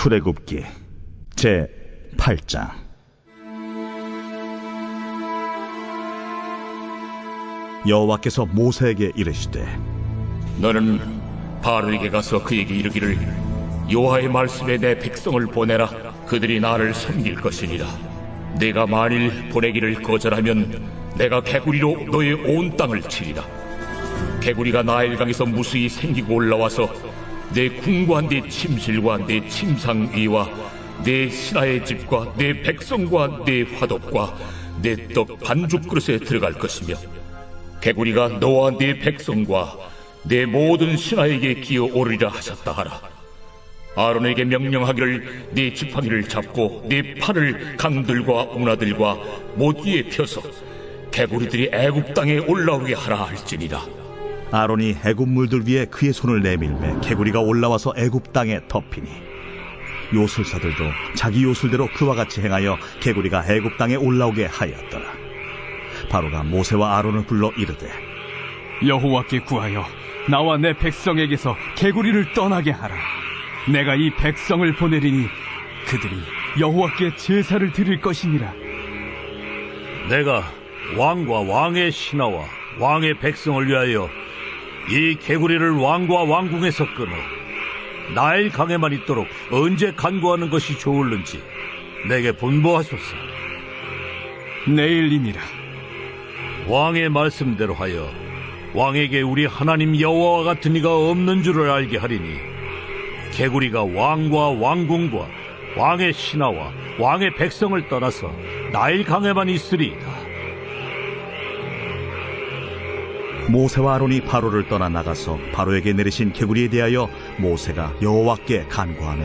출애굽기 제 8장. 여호와께서 모세에게 이르시되, 너는 바로에게 가서 그에게 이르기를, 여호와의 말씀에 내 백성을 보내라. 그들이 나를 섬길 것이니라. 내가 만일 보내기를 거절하면 내가 개구리로 너의 온 땅을 치리라. 개구리가 나일강에서 무수히 생기고 올라와서 내 궁과 내 침실과 내 침상 위와 내 신하의 집과 내 백성과 내 화덕과 내 떡 반죽 그릇에 들어갈 것이며, 개구리가 너와 네 백성과 내 모든 신하에게 기어오르리라 하셨다 하라. 아론에게 명령하기를, 네 지팡이를 잡고 네 팔을 강들과 운하들과 못 위에 펴서 개구리들이 애굽 땅에 올라오게 하라 할지니라. 아론이 애굽 물들 위에 그의 손을 내밀매 개구리가 올라와서 애굽 땅에 덮이니, 요술사들도 자기 요술대로 그와 같이 행하여 개구리가 애굽 땅에 올라오게 하였더라. 바로가 모세와 아론을 불러 이르되, 여호와께 구하여 나와 내 백성에게서 개구리를 떠나게 하라. 내가 이 백성을 보내리니 그들이 여호와께 제사를 드릴 것이니라. 내가 왕과 왕의 신하와 왕의 백성을 위하여 이 개구리를 왕과 왕궁에서 끊어 나일 강에만 있도록 언제 간구하는 것이 좋을는지 내게 분부하소서. 내일이니라. 왕의 말씀대로 하여 왕에게 우리 하나님 여호와와 같은 이가 없는 줄을 알게 하리니, 개구리가 왕과 왕궁과 왕의 신하와 왕의 백성을 떠나서 나일 강에만 있으리이다. 모세와 아론이 바로를 떠나 나가서 바로에게 내리신 개구리에 대하여 모세가 여호와께 간구하며,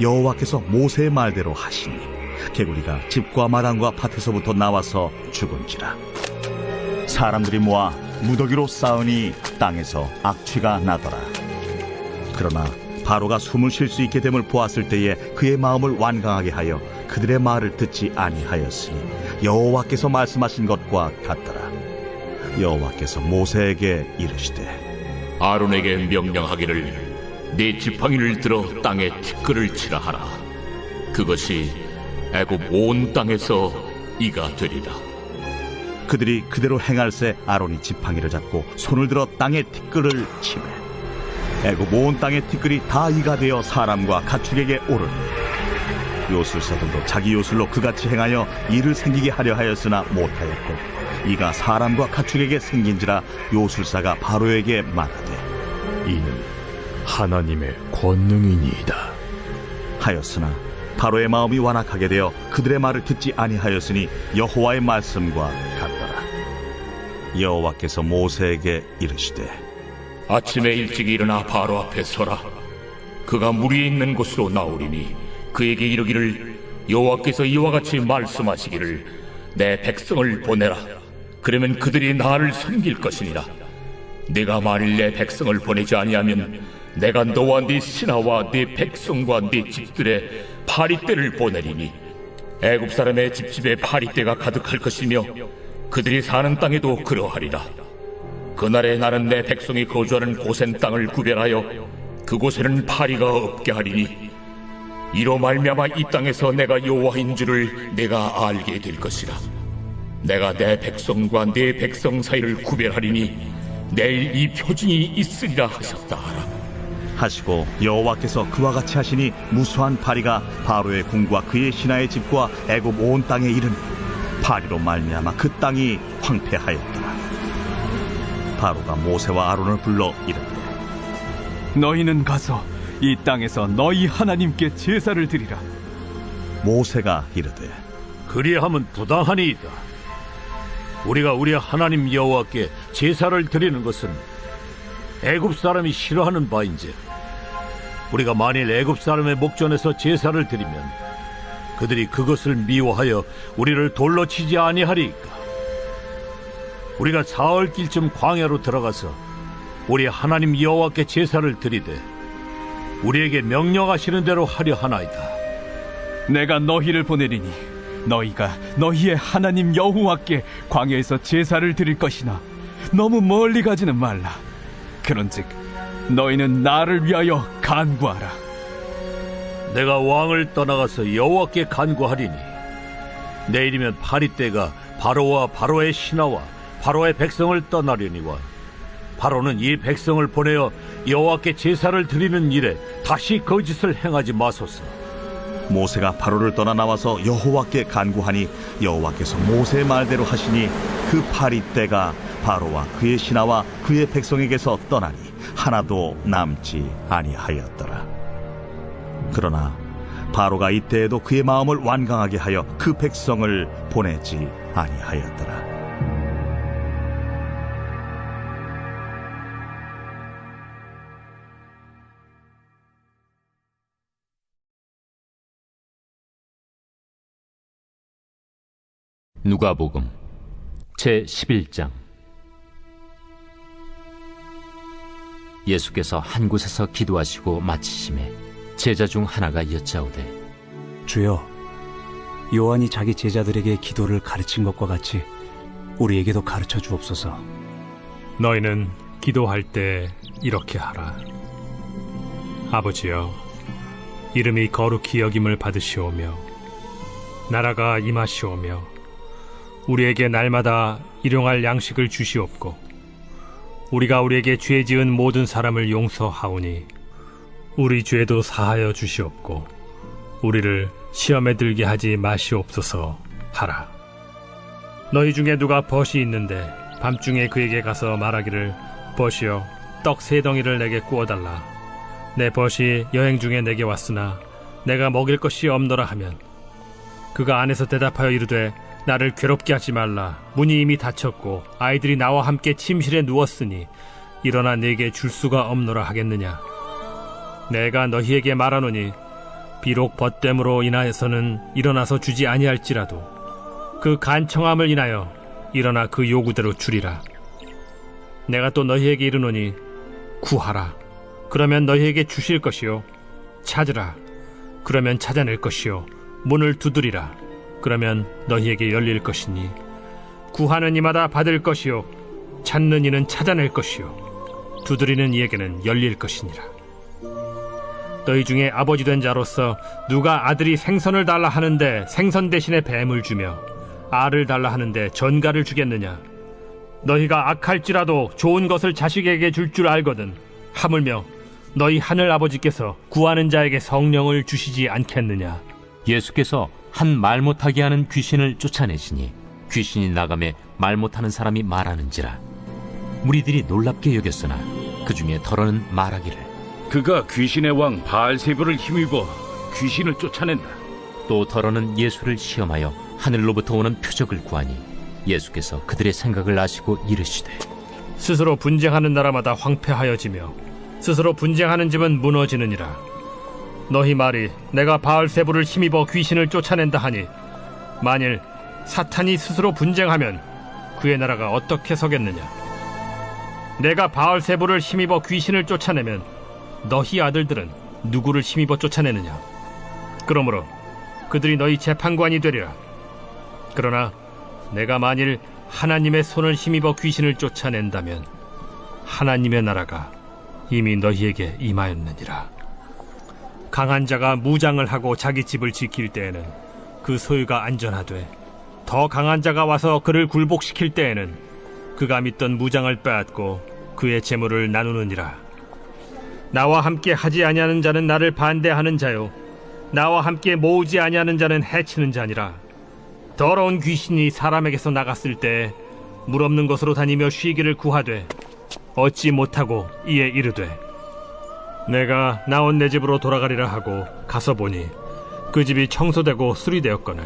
여호와께서 모세의 말대로 하시니 개구리가 집과 마당과 밭에서부터 나와서 죽은지라. 사람들이 모아 무더기로 쌓으니 땅에서 악취가 나더라. 그러나 바로가 숨을 쉴 수 있게 됨을 보았을 때에 그의 마음을 완강하게 하여 그들의 말을 듣지 아니하였으니 여호와께서 말씀하신 것과 같더라. 여호와께서 모세에게 이르시되, 아론에게 명령하기를, 네 지팡이를 들어 땅에 티끌을 치라 하라. 그것이 애굽 온 땅에서 이가 되리라. 그들이 그대로 행할새 아론이 지팡이를 잡고 손을 들어 땅에 티끌을 치매 애굽 온 땅의 티끌이 다 이가 되어 사람과 가축에게 오르니, 요술사들도 자기 요술로 그같이 행하여 이를 생기게 하려 하였으나 못하였고, 이가 사람과 가축에게 생긴지라 요술사가 바로에게 말하되, 이는 하나님의 권능이니이다 하였으나 바로의 마음이 완악하게 되어 그들의 말을 듣지 아니하였으니 여호와의 말씀과 같더라. 여호와께서 모세에게 이르시되, 아침에 일찍 일어나 바로 앞에 서라. 그가 물 위에 있는 곳으로 나오리니 그에게 이르기를, 여호와께서 이와 같이 말씀하시기를, 내 백성을 보내라. 그러면 그들이 나를 섬길 것이니라. 내가 만일 내 백성을 보내지 아니하면 내가 너와 네 신하와 네 백성과 네 집들의 파리떼를 보내리니, 애굽 사람의 집집에 파리떼가 가득할 것이며 그들이 사는 땅에도 그러하리라. 그날에 나는 내 백성이 거주하는 고센 땅을 구별하여 그곳에는 파리가 없게 하리니, 이로 말미암아 이 땅에서 내가 여호와인 줄을 내가 알게 될 것이라. 내가 내 백성과 네 백성 사이를 구별하리니 내일 이 표징이 있으리라 하셨다 하라. 하시고 여호와께서 그와 같이 하시니 무수한 파리가 바로의 궁과 그의 신하의 집과 애굽 온 땅에 이르니, 파리로 말미암아 그 땅이 황폐하였더라. 바로가 모세와 아론을 불러 이르되, 너희는 가서 이 땅에서 너희 하나님께 제사를 드리라. 모세가 이르되, 그리하면 부당하니이다. 우리가 우리 하나님 여호와께 제사를 드리는 것은 애굽 사람이 싫어하는 바인즉, 우리가 만일 애굽 사람의 목전에서 제사를 드리면 그들이 그것을 미워하여 우리를 돌로 치지 아니하리이까. 우리가 사흘길쯤 광야로 들어가서 우리 하나님 여호와께 제사를 드리되 우리에게 명령하시는 대로 하려 하나이다. 내가 너희를 보내리니 너희가 너희의 하나님 여호와께 광야에서 제사를 드릴 것이나 너무 멀리 가지는 말라. 그런즉 너희는 나를 위하여 간구하라. 내가 왕을 떠나가서 여호와께 간구하리니 내일이면 파리떼가 바로와 바로의 신하와 바로의 백성을 떠나려니와 바로는 이 백성을 보내어 여호와께 제사를 드리는 일에 다시 거짓을 행하지 마소서. 모세가 바로를 떠나 나와서 여호와께 간구하니 여호와께서 모세의 말대로 하시니 그 파리떼가 바로와 그의 신하와 그의 백성에게서 떠나니 하나도 남지 아니하였더라. 그러나 바로가 이때에도 그의 마음을 완강하게 하여 그 백성을 보내지 아니하였더라. 누가복음 제11장. 예수께서 한 곳에서 기도하시고 마치심에 제자 중 하나가 여짜오되, 주여, 요한이 자기 제자들에게 기도를 가르친 것과 같이 우리에게도 가르쳐 주옵소서. 너희는 기도할 때 이렇게 하라. 아버지여, 이름이 거룩히 여김을 받으시오며 나라가 임하시오며 우리에게 날마다 일용할 양식을 주시옵고 우리가 우리에게 죄 지은 모든 사람을 용서하오니 우리 죄도 사하여 주시옵고 우리를 시험에 들게 하지 마시옵소서 하라. 너희 중에 누가 벗이 있는데 밤중에 그에게 가서 말하기를, 벗이여, 떡 3덩이를 내게 구워달라. 내 벗이 여행 중에 내게 왔으나 내가 먹일 것이 없노라 하면, 그가 안에서 대답하여 이르되, 나를 괴롭게 하지 말라. 문이 이미 닫혔고 아이들이 나와 함께 침실에 누웠으니 일어나 내게 줄 수가 없노라 하겠느냐. 내가 너희에게 말하노니 비록 벗됨으로 인하여서는 일어나서 주지 아니할지라도 그 간청함을 인하여 일어나 그 요구대로 주리라. 내가 또 너희에게 이르노니 구하라, 그러면 너희에게 주실 것이요, 찾으라, 그러면 찾아낼 것이요, 문을 두드리라, 그러면 너희에게 열릴 것이니, 구하는 이마다 받을 것이요, 찾는 이는 찾아낼 것이요, 두드리는 이에게는 열릴 것이니라. 너희 중에 아버지 된 자로서 누가 아들이 생선을 달라 하는데 생선 대신에 뱀을 주며 알을 달라 하는데 전갈을 주겠느냐? 너희가 악할지라도 좋은 것을 자식에게 줄 줄 알거든 하물며 너희 하늘 아버지께서 구하는 자에게 성령을 주시지 않겠느냐? 예수께서 한 말 못하게 하는 귀신을 쫓아내시니 귀신이 나가매 말 못하는 사람이 말하는지라. 무리들이 놀랍게 여겼으나 그 중에 더러는 말하기를, 그가 귀신의 왕 바알세불을 힘입어 귀신을 쫓아낸다. 또 더러는 예수를 시험하여 하늘로부터 오는 표적을 구하니 예수께서 그들의 생각을 아시고 이르시되, 스스로 분쟁하는 나라마다 황폐하여지며 스스로 분쟁하는 집은 무너지느니라. 너희 말이 내가 바알세불을 힘입어 귀신을 쫓아낸다 하니, 만일 사탄이 스스로 분쟁하면 그의 나라가 어떻게 서겠느냐? 내가 바알세불을 힘입어 귀신을 쫓아내면 너희 아들들은 누구를 힘입어 쫓아내느냐? 그러므로 그들이 너희 재판관이 되리라. 그러나 내가 만일 하나님의 손을 힘입어 귀신을 쫓아낸다면 하나님의 나라가 이미 너희에게 임하였느니라. 강한 자가 무장을 하고 자기 집을 지킬 때에는 그 소유가 안전하되, 더 강한 자가 와서 그를 굴복시킬 때에는 그가 믿던 무장을 빼앗고 그의 재물을 나누느니라. 나와 함께 하지 아니하는 자는 나를 반대하는 자요, 나와 함께 모으지 아니하는 자는 해치는 자니라. 더러운 귀신이 사람에게서 나갔을 때 물 없는 곳으로 다니며 쉬기를 구하되 얻지 못하고 이에 이르되, 내가 나온 내 집으로 돌아가리라 하고 가서 보니 그 집이 청소되고 수리되었거늘,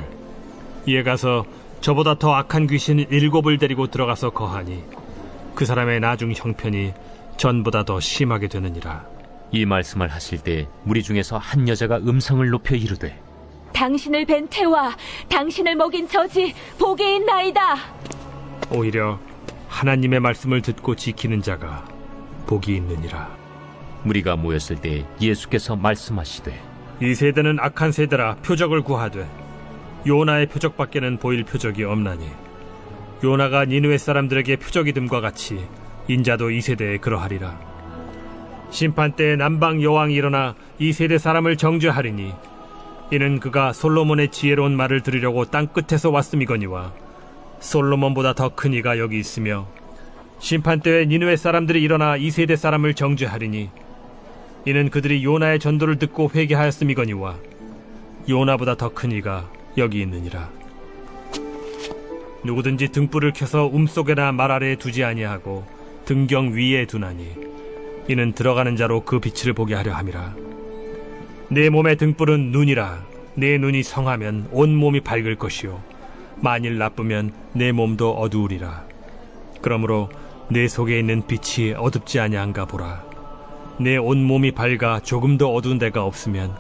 이에 가서 저보다 더 악한 귀신 7을 데리고 들어가서 거하니 그 사람의 나중 형편이 전보다 더 심하게 되느니라. 이 말씀을 하실 때 무리 중에서 한 여자가 음성을 높여 이르되, 당신을 뵌 태와 당신을 먹인 저지 복이 있나이다. 오히려 하나님의 말씀을 듣고 지키는 자가 복이 있느니라. 무리가 모였을 때 예수께서 말씀하시되, 이 세대는 악한 세대라 표적을 구하되 요나의 표적밖에는 보일 표적이 없나니, 요나가 니느웨 사람들에게 표적이 됨과 같이 인자도 이 세대에 그러하리라. 심판 때에 남방 여왕이 일어나 이 세대 사람을 정죄하리니 이는 그가 솔로몬의 지혜로운 말을 들으려고 땅 끝에서 왔음이거니와 솔로몬보다 더 큰 이가 여기 있으며 심판 때에 니느웨 사람들이 일어나 이 세대 사람을 정죄하리니 이는 그들이 요나의 전도를 듣고 회개하였음이거니와 요나보다 더 큰 이가 여기 있느니라. 누구든지 등불을 켜서 움속에나 말 아래에 두지 아니하고 등경 위에 두나니 이는 들어가는 자로 그 빛을 보게 하려 함이라. 내 몸의 등불은 눈이라. 내 눈이 성하면 온 몸이 밝을 것이요 만일 나쁘면 내 몸도 어두우리라. 그러므로 내 속에 있는 빛이 어둡지 아니한가 보라. 내 온 몸이 밝아 조금도 어두운 데가 없으면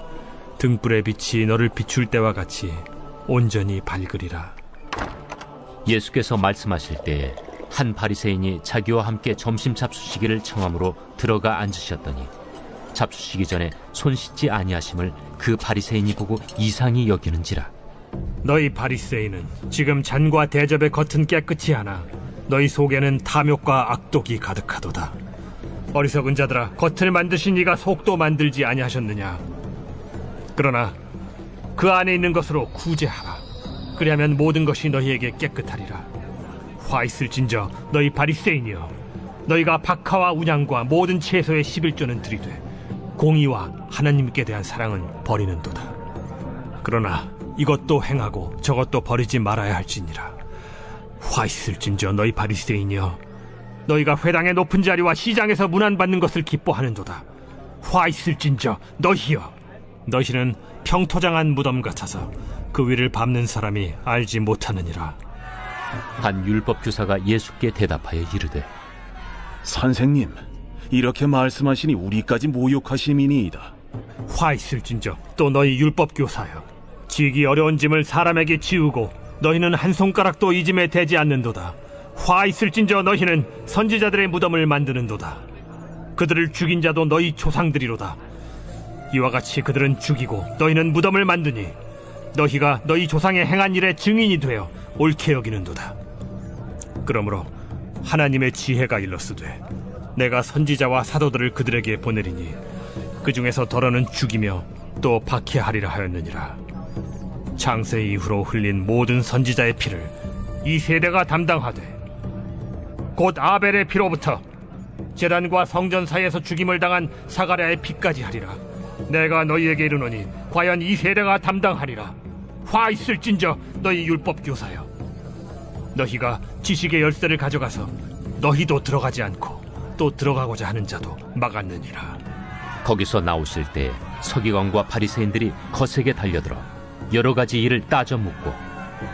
등불의 빛이 너를 비출 때와 같이 온전히 밝으리라. 예수께서 말씀하실 때에 한 바리새인이 자기와 함께 점심 잡수시기를 청함으로 들어가 앉으셨더니 잡수시기 전에 손 씻지 아니하심을 그 바리새인이 보고 이상히 여기는지라. 너희 바리새인은 지금 잔과 대접의 겉은 깨끗이 하나 너희 속에는 탐욕과 악독이 가득하도다. 어리석은 자들아, 겉을 만드신 이가 속도 만들지 아니하셨느냐? 그러나 그 안에 있는 것으로 구제하라. 그리하면 모든 것이 너희에게 깨끗하리라. 화 있을진저 너희 바리새인이여, 너희가 박하와 운양과 모든 채소의 11조는 들이되 공의와 하나님께 대한 사랑은 버리는도다. 그러나 이것도 행하고 저것도 버리지 말아야 할지니라. 화 있을진저 너희 바리새인이여, 너희가 회당의 높은 자리와 시장에서 문안받는 것을 기뻐하는도다. 화 있을진저 너희여, 너희는 평토장한 무덤 같아서 그 위를 밟는 사람이 알지 못하느니라. 한 율법교사가 예수께 대답하여 이르되, 선생님, 이렇게 말씀하시니 우리까지 모욕하심이니이다. 화 있을진저 또 너희 율법교사여, 지기 어려운 짐을 사람에게 지우고 너희는 한 손가락도 이 짐에 대지 않는도다. 화 있을진저 너희는 선지자들의 무덤을 만드는도다. 그들을 죽인 자도 너희 조상들이로다. 이와 같이 그들은 죽이고 너희는 무덤을 만드니 너희가 너희 조상의 행한 일의 증인이 되어 옳게 여기는도다. 그러므로 하나님의 지혜가 일렀으되 내가 선지자와 사도들을 그들에게 보내리니 그 중에서 더러는 죽이며 또 박해하리라 하였느니라. 창세 이후로 흘린 모든 선지자의 피를 이 세대가 담당하되 곧 아벨의 피로부터 제단과 성전 사이에서 죽임을 당한 사가랴의 피까지 하리라. 내가 너희에게 이르노니 과연 이 세대가 담당하리라. 화 있을진저 너희 율법교사여, 너희가 지식의 열쇠를 가져가서 너희도 들어가지 않고 또 들어가고자 하는 자도 막았느니라. 거기서 나오실 때 서기관과 바리새인들이 거세게 달려들어 여러 가지 일을 따져 묻고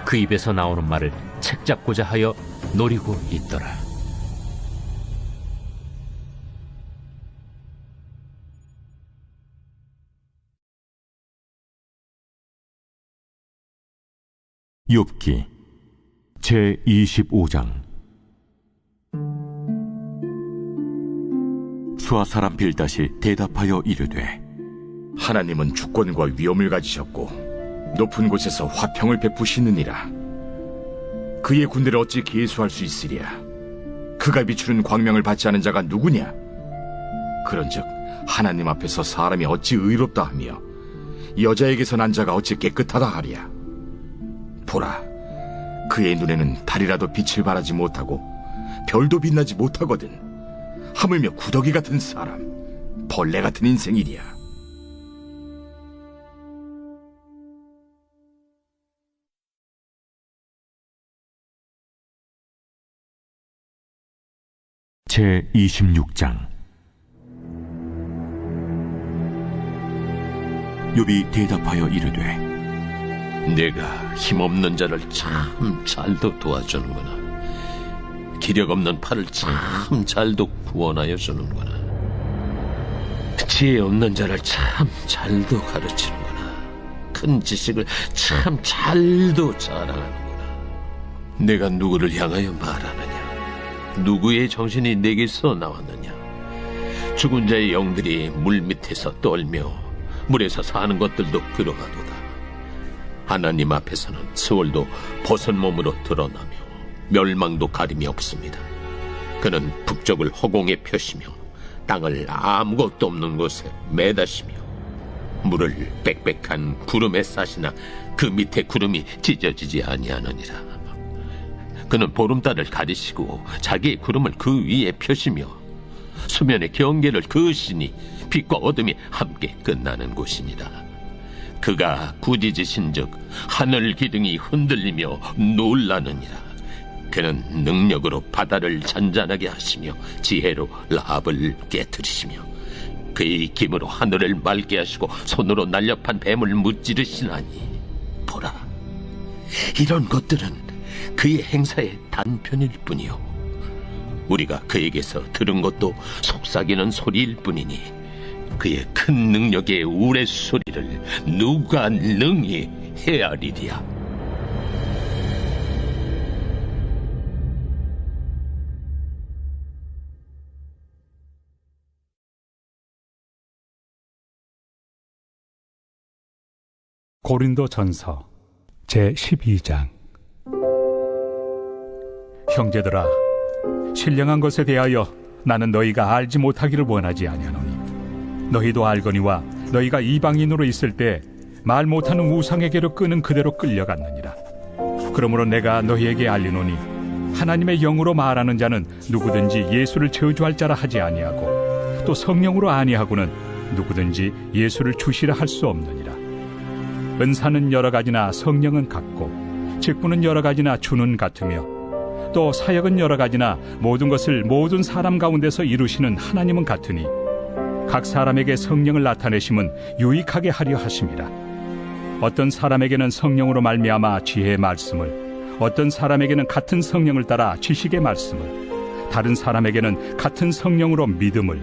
그 입에서 나오는 말을 책잡고자 하여 노리고 있더라. 욥기 제25장. 수아 사람 빌닷이 대답하여 이르되, 하나님은 주권과 위엄을 가지셨고 높은 곳에서 화평을 베푸시느니라. 그의 군대를 어찌 계수할 수 있으랴? 그가 비추는 광명을 받지 않은 자가 누구냐? 그런즉 하나님 앞에서 사람이 어찌 의롭다 하며 여자에게서 난 자가 어찌 깨끗하다 하랴? 보라, 그의 눈에는 달이라도 빛을 발하지 못하고 별도 빛나지 못하거든. 하물며 구더기 같은 사람, 벌레 같은 인생이랴. 제26장. 욥이 대답하여 이르되, 내가 힘없는 자를 참 잘도 도와주는구나. 기력 없는 팔을 참 잘도 구원하여 주는구나. 지혜 없는 자를 참 잘도 가르치는구나. 큰 지식을 참 잘도 자랑하는구나. 내가 누구를 향하여 말하느냐? 누구의 정신이 내게서 나왔느냐? 죽은 자의 영들이 물 밑에서 떨며 물에서 사는 것들도 그러하도다. 하나님 앞에서는 스월도 벗은 몸으로 드러나며 멸망도 가림이 없습니다. 그는 북쪽을 허공에 펴시며 땅을 아무것도 없는 곳에 매다시며 물을 빽빽한 구름에 싸시나 그 밑에 구름이 찢어지지 아니하느니라. 그는 보름달을 가리시고 자기의 구름을 그 위에 펴시며 수면의 경계를 그으시니 빛과 어둠이 함께 끝나는 곳이니라. 그가 부지지신즉 하늘 기둥이 흔들리며 놀라느니라. 그는 능력으로 바다를 잔잔하게 하시며 지혜로 라합을 깨뜨리시며 그의 힘으로 하늘을 맑게 하시고 손으로 날렵한 뱀을 무찌르시나니 보라, 이런 것들은 그의 행사의 단편일 뿐이요 우리가 그에게서 들은 것도 속삭이는 소리일 뿐이니 그의 큰 능력의 우레소리를 누가 능히 헤아리랴. 고린도전서 제12장. 형제들아, 신령한 것에 대하여 나는 너희가 알지 못하기를 원하지 아니하노니 너희도 알거니와 너희가 이방인으로 있을 때 말 못하는 우상에게로 끄는 그대로 끌려갔느니라. 그러므로 내가 너희에게 알리노니 하나님의 영으로 말하는 자는 누구든지 예수를 저주할 자라 하지 아니하고 또 성령으로 아니하고는 누구든지 예수를 주시라 할 수 없느니라. 은사는 여러 가지나 성령은 같고 직분은 여러 가지나 주는 같으며 또 사역은 여러 가지나 모든 것을 모든 사람 가운데서 이루시는 하나님은 같으니 각 사람에게 성령을 나타내심은 유익하게 하려 하심이라. 어떤 사람에게는 성령으로 말미암아 지혜의 말씀을, 어떤 사람에게는 같은 성령을 따라 지식의 말씀을, 다른 사람에게는 같은 성령으로 믿음을,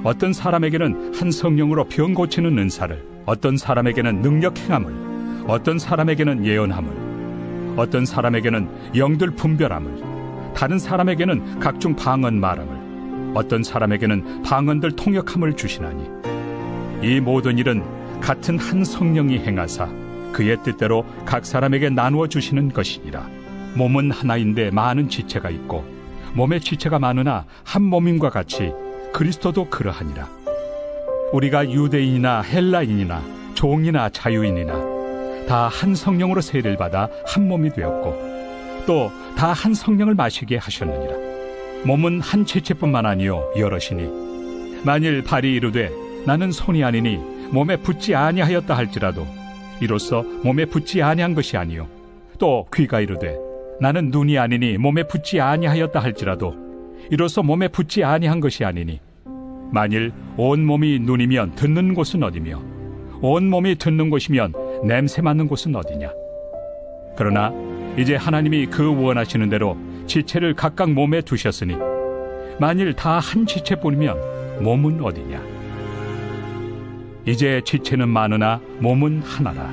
어떤 사람에게는 한 성령으로 병 고치는 은사를, 어떤 사람에게는 능력 행함을, 어떤 사람에게는 예언함을, 어떤 사람에게는 영들 분별함을, 다른 사람에게는 각종 방언 말함을, 어떤 사람에게는 방언들 통역함을 주시나니 이 모든 일은 같은 한 성령이 행하사 그의 뜻대로 각 사람에게 나누어 주시는 것이니라. 몸은 하나인데 많은 지체가 있고 몸의 지체가 많으나 한 몸임과 같이 그리스도도 그러하니라. 우리가 유대인이나 헬라인이나 종이나 자유인이나 다 한 성령으로 세례를 받아 한 몸이 되었고 또 다 한 성령을 마시게 하셨느니라. 몸은 한 지체뿐만 아니요 여럿이니 만일 발이 이르되 나는 손이 아니니 몸에 붙지 아니하였다 할지라도 이로써 몸에 붙지 아니한 것이 아니요 또 귀가 이르되 나는 눈이 아니니 몸에 붙지 아니하였다 할지라도 이로써 몸에 붙지 아니한 것이 아니니 만일 온 몸이 눈이면 듣는 곳은 어디며 온 몸이 듣는 곳이면 냄새 맡는 곳은 어디냐. 그러나 이제 하나님이 그 원하시는 대로 지체를 각각 몸에 두셨으니 만일 다 한 지체뿐이면 몸은 어디냐. 이제 지체는 많으나 몸은 하나라.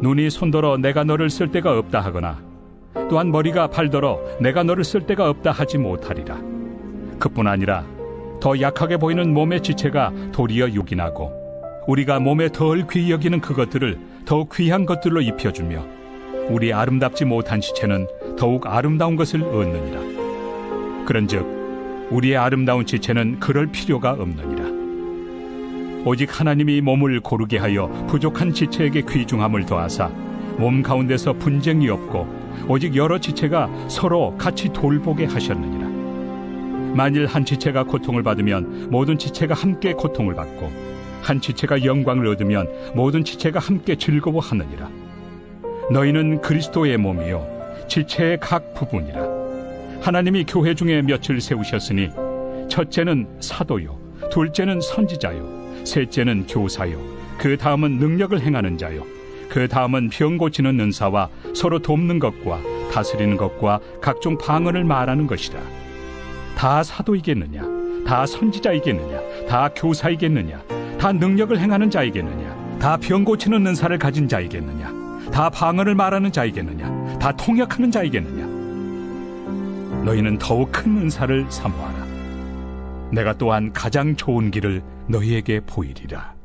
눈이 손더러 내가 너를 쓸 데가 없다 하거나 또한 머리가 발더러 내가 너를 쓸 데가 없다 하지 못하리라. 그뿐 아니라 더 약하게 보이는 몸의 지체가 도리어 요긴하고 우리가 몸에 덜 귀히 여기는 그것들을 더욱 귀한 것들로 입혀주며 우리 아름답지 못한 지체는 더욱 아름다운 것을 얻느니라. 그런즉 우리의 아름다운 지체는 그럴 필요가 없느니라. 오직 하나님이 몸을 고르게 하여 부족한 지체에게 귀중함을 더하사 몸 가운데서 분쟁이 없고 오직 여러 지체가 서로 같이 돌보게 하셨느니라. 만일 한 지체가 고통을 받으면 모든 지체가 함께 고통을 받고 한 지체가 영광을 얻으면 모든 지체가 함께 즐거워하느니라. 너희는 그리스도의 몸이요 지체의 각 부분이라. 하나님이 교회 중에 몇을 세우셨으니 첫째는 사도요 둘째는 선지자요 셋째는 교사요 그 다음은 능력을 행하는 자요 그 다음은 병 고치는 은사와 서로 돕는 것과 다스리는 것과 각종 방언을 말하는 것이라. 다 사도이겠느냐 다 선지자이겠느냐 다 교사이겠느냐 다 능력을 행하는 자이겠느냐 다 병 고치는 은사를 가진 자이겠느냐 다 방언을 말하는 자이겠느냐 다 통역하는 자이겠느냐. 너희는 더욱 큰 은사를 사모하라. 내가 또한 가장 좋은 길을 너희에게 보이리라.